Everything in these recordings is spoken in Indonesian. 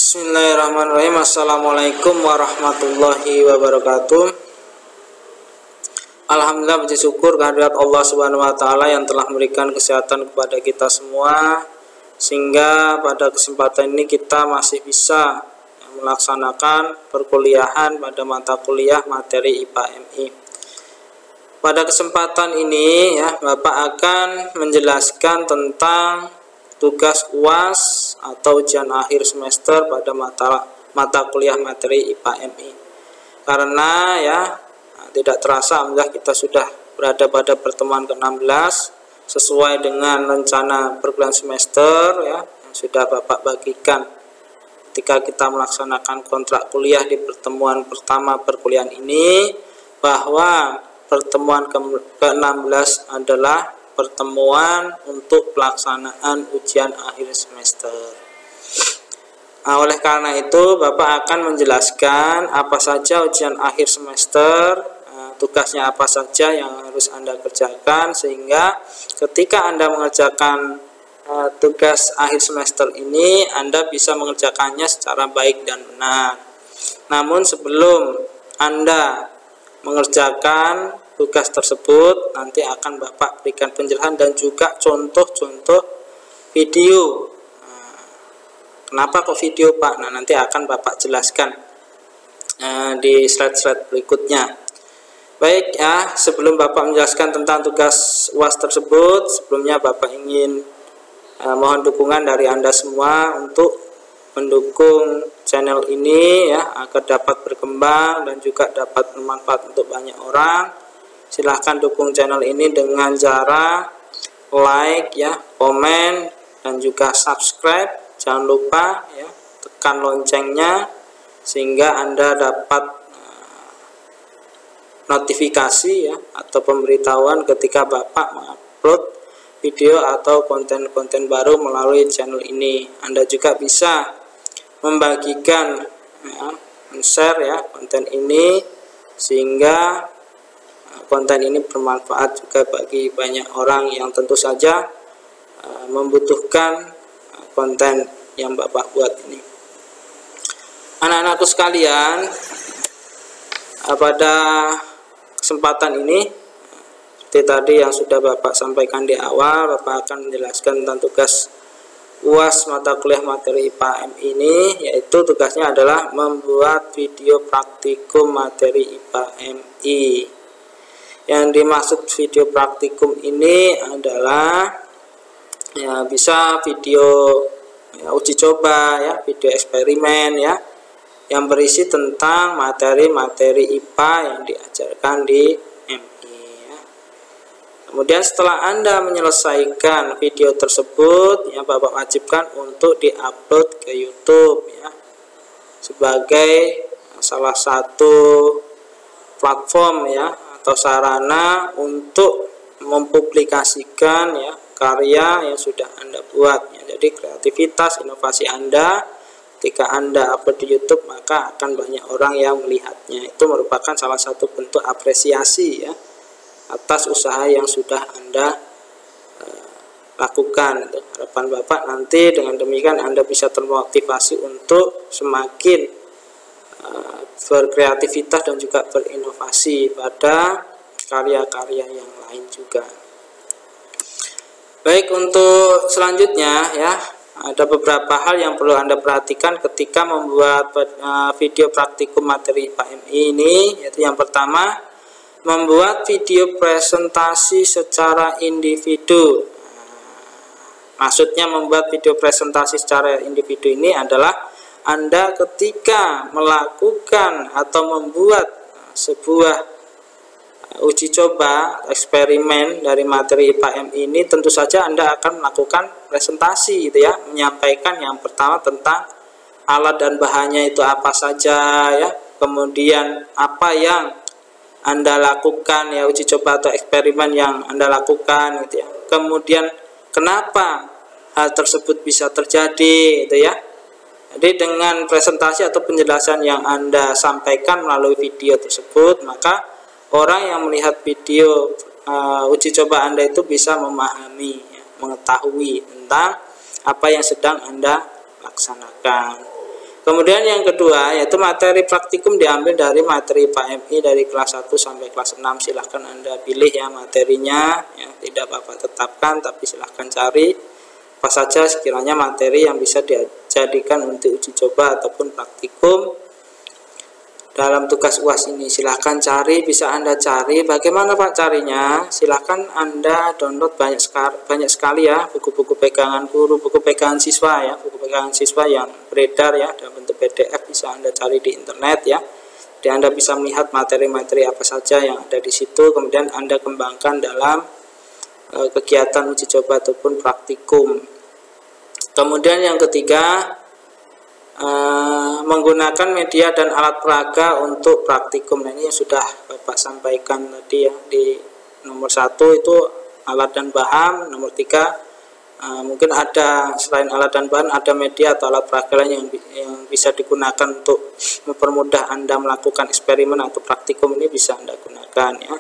Bismillahirrahmanirrahim. Assalamualaikum warahmatullahi wabarakatuh. Alhamdulillah, puji syukur kehadirat Allah Subhanahu wa taala yang telah memberikan kesehatan kepada kita semua, sehingga pada kesempatan ini kita masih bisa melaksanakan perkuliahan pada mata kuliah materi IPA MI. Pada kesempatan ini Bapak akan menjelaskan tentang tugas UAS atau ujian akhir semester pada mata kuliah materi IPA MI. Karena tidak terasa alhamdulillah kita sudah berada pada pertemuan ke-16 sesuai dengan rencana perkuliahan semester yang sudah Bapak bagikan ketika kita melaksanakan kontrak kuliah di pertemuan pertama perkuliahan ini, bahwa pertemuan ke-16 adalah pertemuan untuk pelaksanaan ujian akhir semester. Oleh karena itu, Bapak akan menjelaskan apa saja ujian akhir semester, tugasnya apa saja yang harus Anda kerjakan, sehingga ketika Anda mengerjakan tugas akhir semester ini, Anda bisa mengerjakannya secara baik dan benar. Namun sebelum Anda mengerjakan tugas tersebut, nanti akan Bapak berikan penjelasan dan juga contoh-contoh video. Kenapa kok video, Pak? Nanti akan Bapak jelaskan di slide-slide berikutnya. Baik sebelum Bapak menjelaskan tentang tugas UAS tersebut, sebelumnya Bapak ingin mohon dukungan dari Anda semua untuk mendukung channel ini agar dapat berkembang dan juga dapat bermanfaat untuk banyak orang. Silahkan dukung channel ini dengan cara like, komen, dan juga subscribe. Jangan lupa tekan loncengnya sehingga Anda dapat notifikasi atau pemberitahuan ketika Bapak mengupload video atau konten-konten baru melalui channel ini. Anda juga bisa membagikan, share konten ini sehingga konten ini bermanfaat juga bagi banyak orang yang tentu saja membutuhkan konten yang Bapak buat ini. Anak-anakku sekalian, pada kesempatan ini seperti tadi yang sudah Bapak sampaikan di awal, Bapak akan menjelaskan tentang tugas UAS mata kuliah materi IPA MI ini, yaitu tugasnya adalah membuat video praktikum materi IPA MI. Yang dimaksud video praktikum ini adalah bisa video uji coba, video eksperimen yang berisi tentang materi-materi IPA yang diajarkan di MI. Kemudian setelah Anda menyelesaikan video tersebut, Bapak wajibkan untuk diupload ke YouTube sebagai salah satu platform atau sarana untuk mempublikasikan karya yang sudah Anda buat. Jadi kreativitas, inovasi Anda ketika Anda upload di YouTube, maka akan banyak orang yang melihatnya. Itu merupakan salah satu bentuk apresiasi atas usaha yang sudah Anda lakukan. Harapan Bapak nanti dengan demikian Anda bisa termotivasi untuk semakin berkreativitas dan juga berinovasi pada karya-karya yang lain juga. Baik, untuk selanjutnya ada beberapa hal yang perlu Anda perhatikan ketika membuat video praktikum materi IPA MI ini, yaitu yang pertama, membuat video presentasi secara individu. Maksudnya membuat video presentasi secara individu ini adalah Anda ketika melakukan atau membuat sebuah uji coba eksperimen dari materi IPA MI ini, tentu saja Anda akan melakukan presentasi menyampaikan yang pertama tentang alat dan bahannya itu apa saja kemudian apa yang Anda lakukan uji coba atau eksperimen yang Anda lakukan kemudian kenapa hal tersebut bisa terjadi Jadi dengan presentasi atau penjelasan yang Anda sampaikan melalui video tersebut, maka orang yang melihat video uji coba Anda itu bisa memahami, mengetahui tentang apa yang sedang Anda laksanakan. Kemudian yang kedua yaitu materi praktikum diambil dari materi PMI dari kelas 1 sampai kelas 6. Silahkan Anda pilih ya materinya, ya, tidak Bapak tetapkan, tapi silahkan cari apa saja sekiranya materi yang bisa dijadikan untuk uji coba ataupun praktikum dalam tugas UAS ini. Silahkan cari, bisa Anda cari. Bagaimana Pak carinya? Silahkan Anda download banyak sekali ya buku-buku pegangan guru, buku pegangan siswa ya, buku pegangan siswa yang beredar ya dalam bentuk PDF, bisa Anda cari di internet ya. Jadi Anda bisa melihat materi-materi apa saja yang ada di situ, kemudian Anda kembangkan dalam kegiatan uji coba ataupun praktikum. Kemudian yang ketiga, menggunakan media dan alat peraga untuk praktikum. Nah, ini yang sudah Bapak sampaikan tadi ya, di nomor 1 itu alat dan bahan, nomor 3 mungkin ada selain alat dan bahan ada media atau alat peraga lain yang bisa digunakan untuk mempermudah Anda melakukan eksperimen atau praktikum, ini bisa Anda gunakan ya.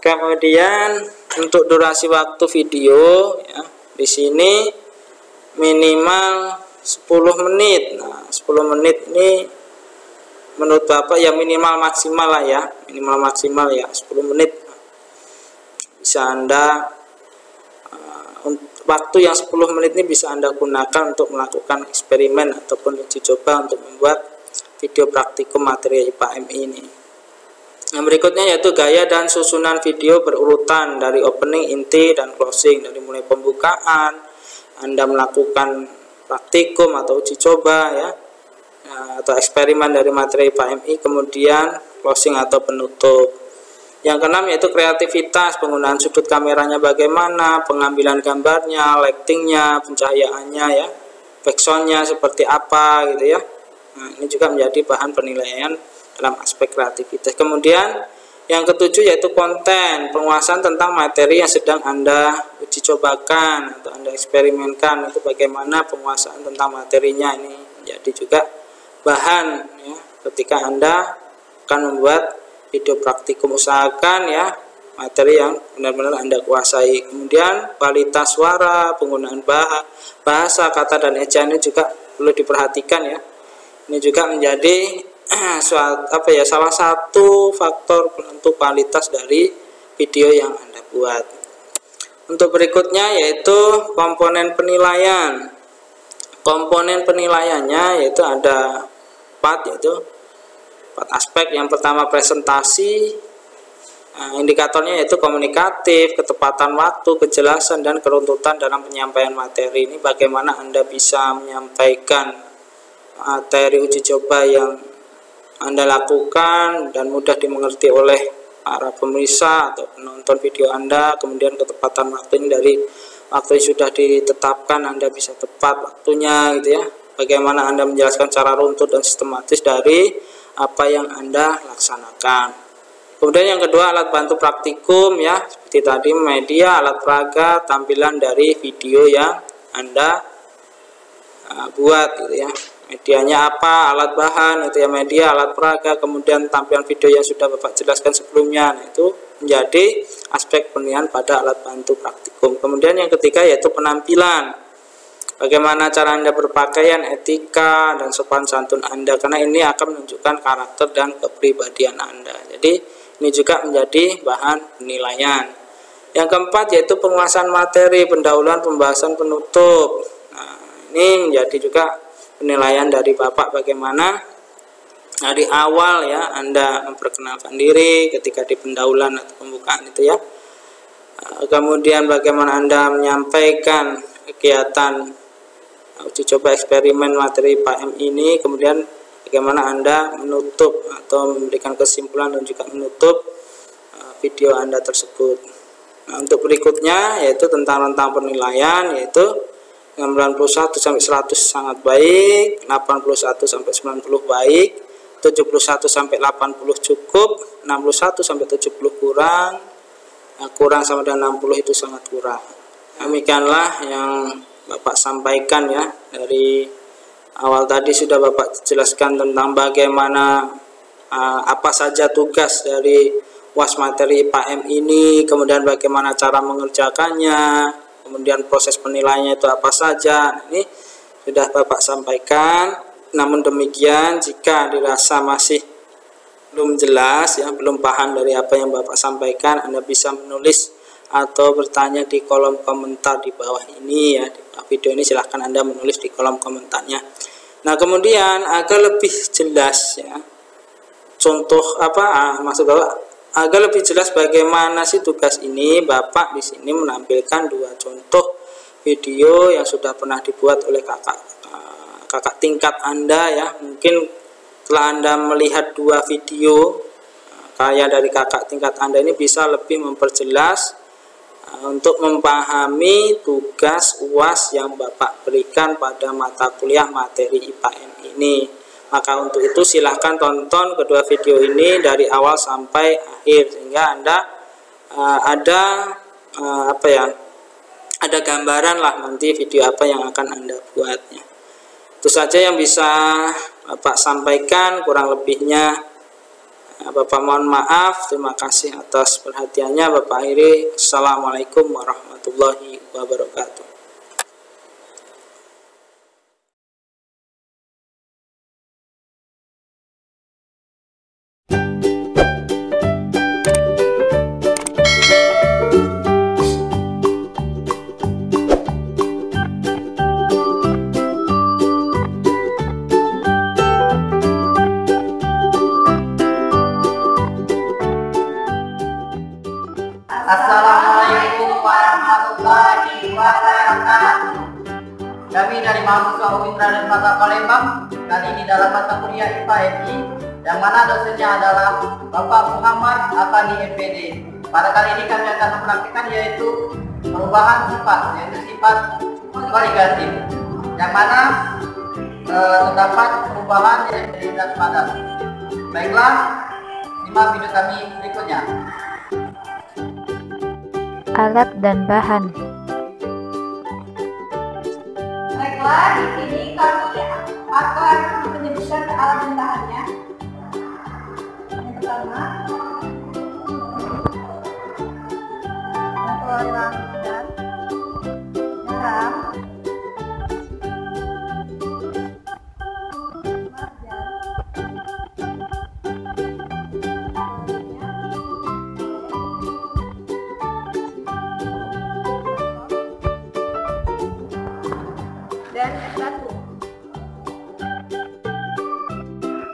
Kemudian untuk durasi waktu video ya, di sini minimal 10 menit. Nah, 10 menit ini menurut Bapak ya minimal maksimal lah ya, minimal maksimal ya 10 menit. Bisa Anda waktu yang 10 menit ini bisa Anda gunakan untuk melakukan eksperimen ataupun uji coba untuk membuat video praktikum materi IPA MI ini. Yang berikutnya yaitu gaya dan susunan video berurutan dari opening, inti, dan closing. Dari mulai pembukaan Anda melakukan praktikum atau uji coba ya, atau eksperimen dari materi PMI, kemudian closing atau penutup. Yang keenam yaitu kreativitas, penggunaan sudut kameranya bagaimana, pengambilan gambarnya, lightingnya, pencahayaannya ya, backsoundnya seperti apa gitu ya. Nah, ini juga menjadi bahan penilaian dalam aspek kreativitas. Kemudian yang ketujuh yaitu konten, penguasaan tentang materi yang sedang Anda uji cobakan atau Anda eksperimenkan, itu bagaimana penguasaan tentang materinya, ini menjadi juga bahan ya, ketika Anda akan membuat video praktikum. Usahakan ya materi yang benar-benar Anda kuasai. Kemudian kualitas suara, penggunaan bahasa, kata dan ejaan ini juga perlu diperhatikan ya. Ini juga menjadi salah satu faktor penentu kualitas dari video yang Anda buat. Untuk berikutnya yaitu komponen penilaian. Komponen penilaiannya yaitu ada 4 aspek. Yang pertama presentasi, indikatornya yaitu komunikatif, ketepatan waktu, kejelasan, dan keruntutan dalam penyampaian materi. Ini bagaimana Anda bisa menyampaikan materi uji coba yang Anda lakukan dan mudah dimengerti oleh para pemirsa atau penonton video Anda. Kemudian ketepatan waktu ini dari waktu yang sudah ditetapkan Anda bisa tepat waktunya gitu ya. Bagaimana Anda menjelaskan secara runtut dan sistematis dari apa yang Anda laksanakan. Kemudian yang kedua alat bantu praktikum ya, seperti tadi media, alat peraga, tampilan dari video yang Anda buat gitu ya. Medianya apa, alat bahan itu ya, media, alat peraga, kemudian tampilan video yang sudah Bapak jelaskan sebelumnya. Nah, itu menjadi aspek penilaian pada alat bantu praktikum. Kemudian yang ketiga yaitu penampilan. Bagaimana cara Anda berpakaian, etika, dan sopan santun Anda, karena ini akan menunjukkan karakter dan kepribadian Anda. Jadi ini juga menjadi bahan penilaian. Yang keempat yaitu penguasaan materi, pendahuluan, pembahasan, penutup. Nah, ini menjadi juga penilaian dari Bapak, bagaimana dari awal ya Anda memperkenalkan diri ketika di pendahuluan atau pembukaan itu ya. Kemudian bagaimana Anda menyampaikan kegiatan uji coba eksperimen materi PMI ini, kemudian bagaimana Anda menutup atau memberikan kesimpulan dan juga menutup video Anda tersebut. Nah, untuk berikutnya yaitu tentang penilaian, yaitu 91 sampai 100 sangat baik, 81 sampai 90 baik, 71 sampai 80 cukup, 61 sampai 70 kurang, kurang sama dengan 60 itu sangat kurang. Demikianlah yang Bapak sampaikan ya, dari awal tadi sudah Bapak jelaskan tentang bagaimana apa saja tugas dari UAS materi PAM ini, kemudian bagaimana cara mengerjakannya, kemudian proses penilaiannya itu apa saja. Ini sudah Bapak sampaikan. Namun demikian, jika dirasa masih belum jelas, ya, belum paham dari apa yang Bapak sampaikan, Anda bisa menulis atau bertanya di kolom komentar di bawah ini, ya, di bawah video ini. Silahkan Anda menulis di kolom komentarnya. Nah, kemudian agar lebih jelas, ya, contoh maksud Bapak agar lebih jelas bagaimana sih tugas ini, Bapak di sini menampilkan 2 contoh video yang sudah pernah dibuat oleh kakak tingkat Anda, ya. Mungkin setelah Anda melihat 2 video karya dari kakak tingkat Anda ini bisa lebih memperjelas untuk memahami tugas UAS yang Bapak berikan pada mata kuliah materi IPAN ini. Maka untuk itu silahkan tonton kedua video ini dari awal sampai akhir, sehingga Anda ada gambaran lah nanti video apa yang akan Anda buatnya. Itu saja yang bisa Bapak sampaikan, kurang lebihnya Bapak mohon maaf. Terima kasih atas perhatiannya. Bapak akhiri. Assalamualaikum warahmatullahi wabarakatuh. Assalamualaikum warahmatullahi wabarakatuh. Kami dari mahasiswa UIN Raden Mata Palembang, kali ini dalam mata kuliah IPA MI, yang mana dosennya adalah Bapak Muhammad Afandi MPD. Pada kali ini kami akan mempraktikkan yaitu perubahan sifat, yaitu sifat koligatif, yang mana terdapat perubahan yang terlihat padat. Baiklah, simak video kami berikutnya. Alat dan bahan. Baiklah, di sini kami akan menyebutkan alat dan bahannya. Yang pertama, cairan dan garam, dan es batu.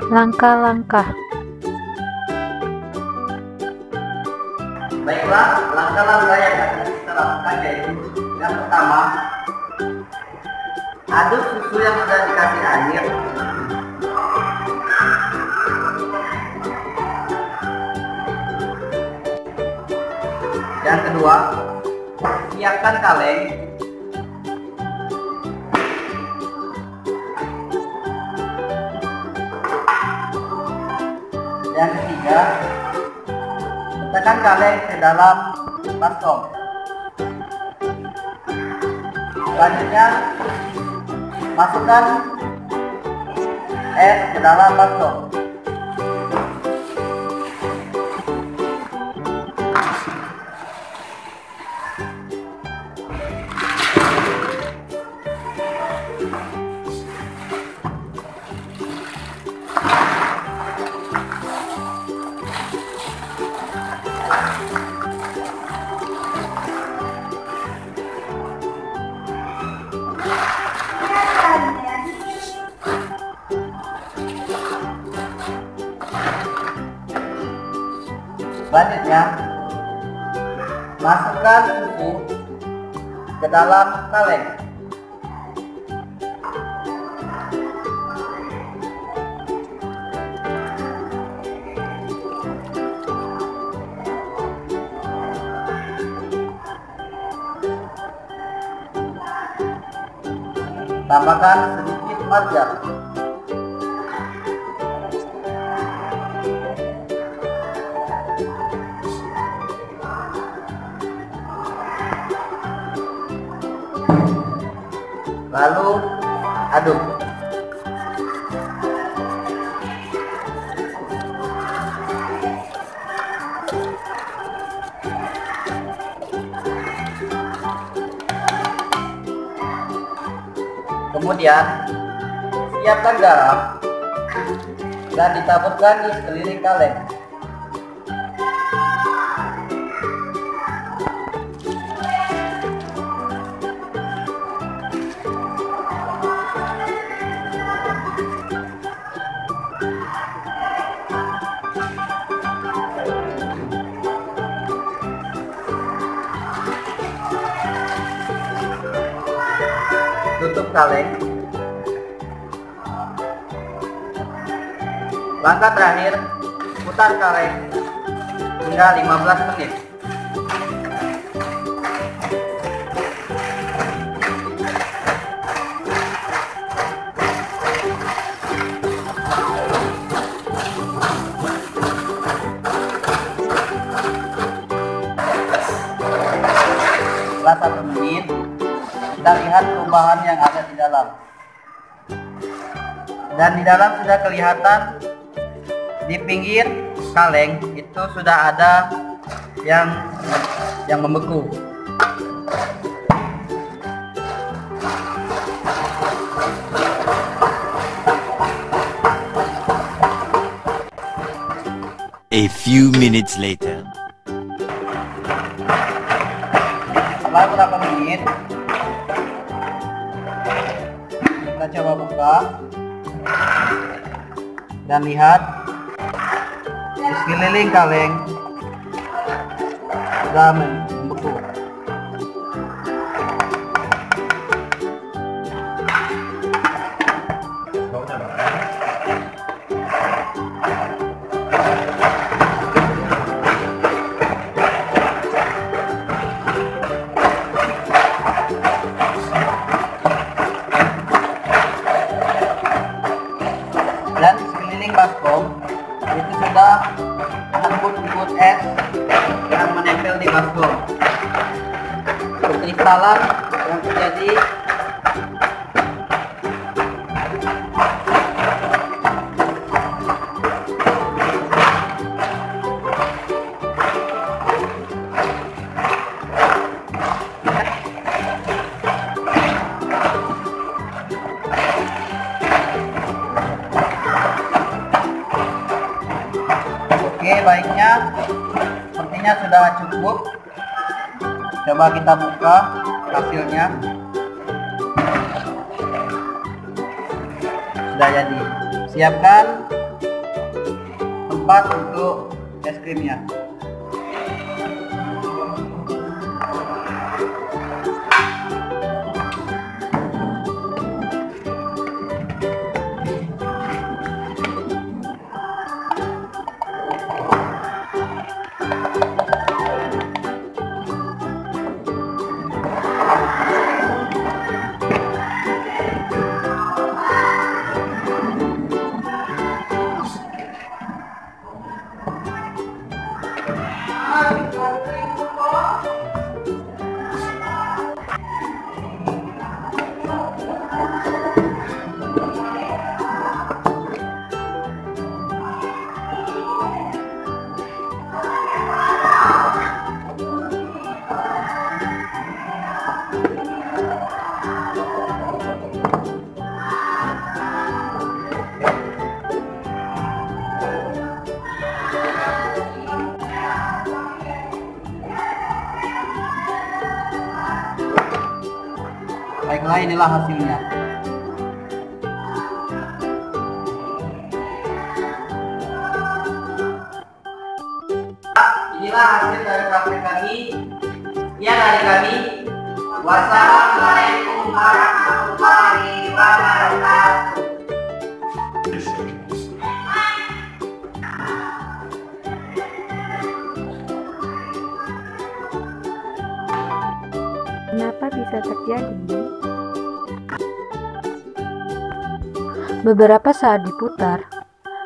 Langkah-langkah. Baiklah, langkah-langkah yang akan kita lakukan yaitu yang pertama, aduk susu yang sudah dikasih air. Yang kedua, siapkan kaleng. Yang ketiga, letakkan kaleng ke dalam baskom. Selanjutnya, masukkan es ke dalam baskom. Selanjutnya, masukkan susu ke dalam kaleng. Tambahkan sedikit marjan. Lalu aduk. Kemudian Siapkan garam dan ditaburkan di sekeliling kaleng. Tutup kaleng. Langkah terakhir, putar kaleng hingga 15 menit. Setelah 1 menit, kita lihat perubahan yang ada di dalam. Dan di dalam sudah kelihatan di pinggir kaleng itu sudah ada yang membeku. A few minutes later. Setelah beberapa menit, kita coba buka dan lihat di sekeliling kaleng sudah membeku. Dan di sekeliling baskom itu sudah embun-embun es yang menempel di baskom. Kristalan yang terjadi Oke, baiknya sepertinya sudah cukup. Coba kita buka hasilnya. Sudah jadi. Siapkan tempat untuk es krimnya. Baiklah, inilah hasilnya. Inilah hasil dari praktek kami. Sekian dari kami. Wassalamualaikum warahmatullahi wabarakatuh. Kenapa bisa terjadi? Beberapa saat diputar,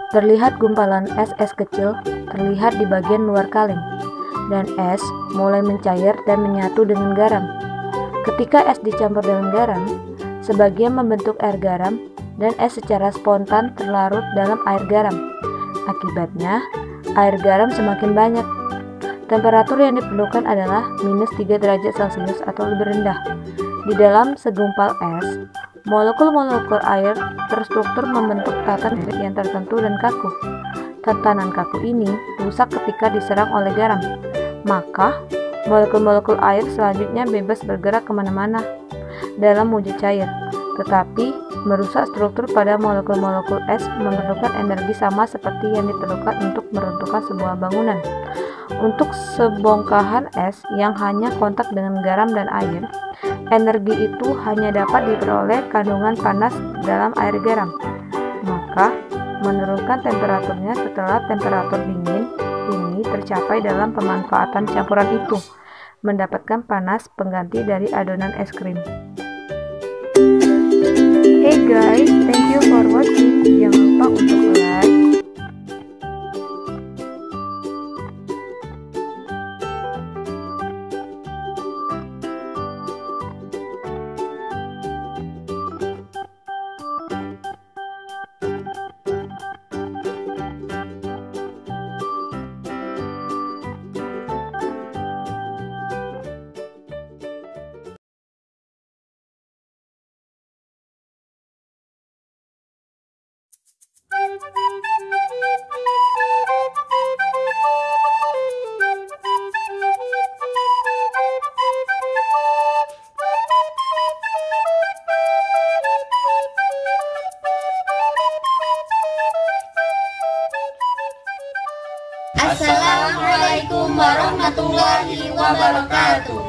terlihat gumpalan es kecil terlihat di bagian luar kaleng, dan es mulai mencair dan menyatu dengan garam. Ketika es dicampur dengan garam, sebagian membentuk air garam, dan es secara spontan terlarut dalam air garam. Akibatnya, air garam semakin banyak. Temperatur yang diperlukan adalah -3 derajat Celcius atau lebih rendah. Di dalam segumpal es, Molekul-molekul air terstruktur membentuk tatanan yang tertentu dan kaku. Tatanan kaku ini rusak ketika diserang oleh garam. Maka, molekul-molekul air selanjutnya bebas bergerak kemana-mana dalam wujud cair. Tetapi, merusak struktur pada molekul-molekul es memerlukan energi sama seperti yang diperlukan untuk meruntuhkan sebuah bangunan. Untuk sebongkahan es yang hanya kontak dengan garam dan air, energi itu hanya dapat diperoleh kandungan panas dalam air garam. Maka, menurunkan temperaturnya setelah temperatur dingin ini tercapai dalam pemanfaatan campuran itu, mendapatkan panas pengganti dari adonan es krim. Hey guys, thank you for watching. Jangan lupa untuk like, Assalamualaikum warahmatullahi wabarakatuh.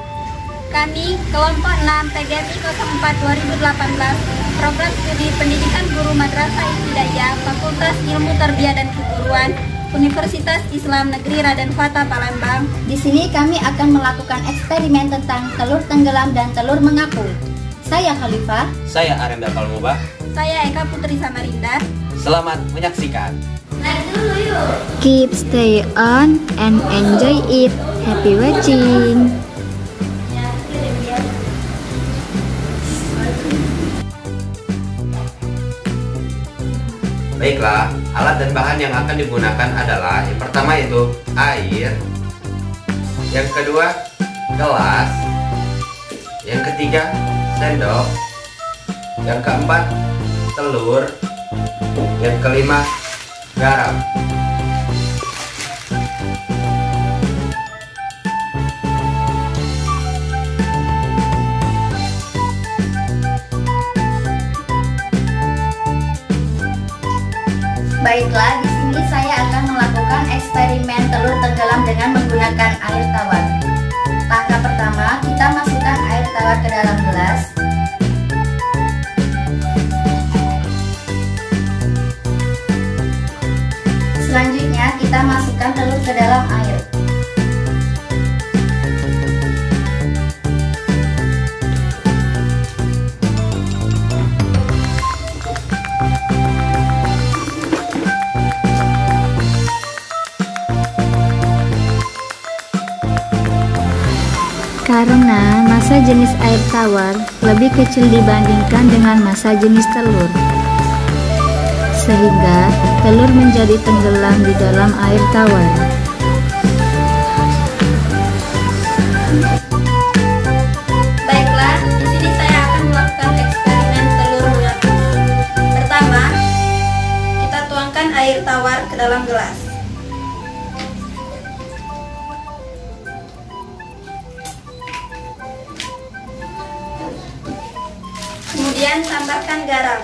Kami kelompok 6 PGRI 04 2018 Program Studi Pendidikan Guru Madrasah Ibtidaiyah Fakultas Ilmu Tarbiyah dan Keguruan Universitas Islam Negeri Raden Fatah Palembang. Di sini kami akan melakukan eksperimen tentang telur tenggelam dan telur mengapung. Saya Khalifah. Saya Arenda Kalmubah. Saya Eka Putri Samarinda. Selamat menyaksikan. Keep stay on and enjoy it. Happy watching. Baiklah, alat dan bahan yang akan digunakan adalah yang pertama yaitu air, yang kedua gelas, yang ketiga sendok, yang keempat telur, yang kelima garam. Baiklah, di sini saya akan melakukan eksperimen telur tenggelam dengan menggunakan air tawar. Langkah pertama, kita masukkan air tawar ke dalam gelas. Selanjutnya, kita masukkan telur ke dalam air. Karena massa jenis air tawar lebih kecil dibandingkan dengan massa jenis telur, sehingga telur menjadi tenggelam di dalam air tawar. Baiklah, di sini saya akan melakukan eksperimen telur mengapung. Pertama, kita tuangkan air tawar ke dalam gelas. Kemudian tambahkan garam.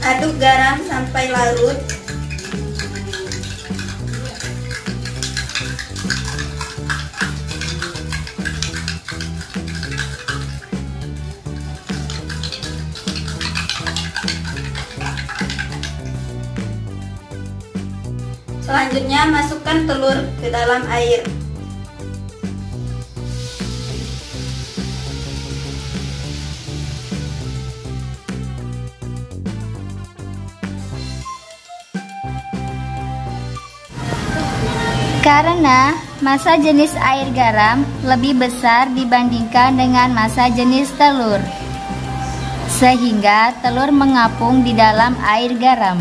Aduk garam sampai larut. Selanjutnya masukkan telur ke dalam air. Karena massa jenis air garam lebih besar dibandingkan dengan massa jenis telur, sehingga telur mengapung di dalam air garam.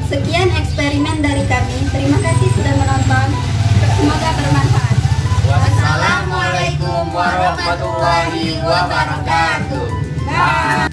Sekian eksperimen dari kami. Terima kasih sudah menonton. Semoga bermanfaat. Wassalamualaikum warahmatullahi wabarakatuh.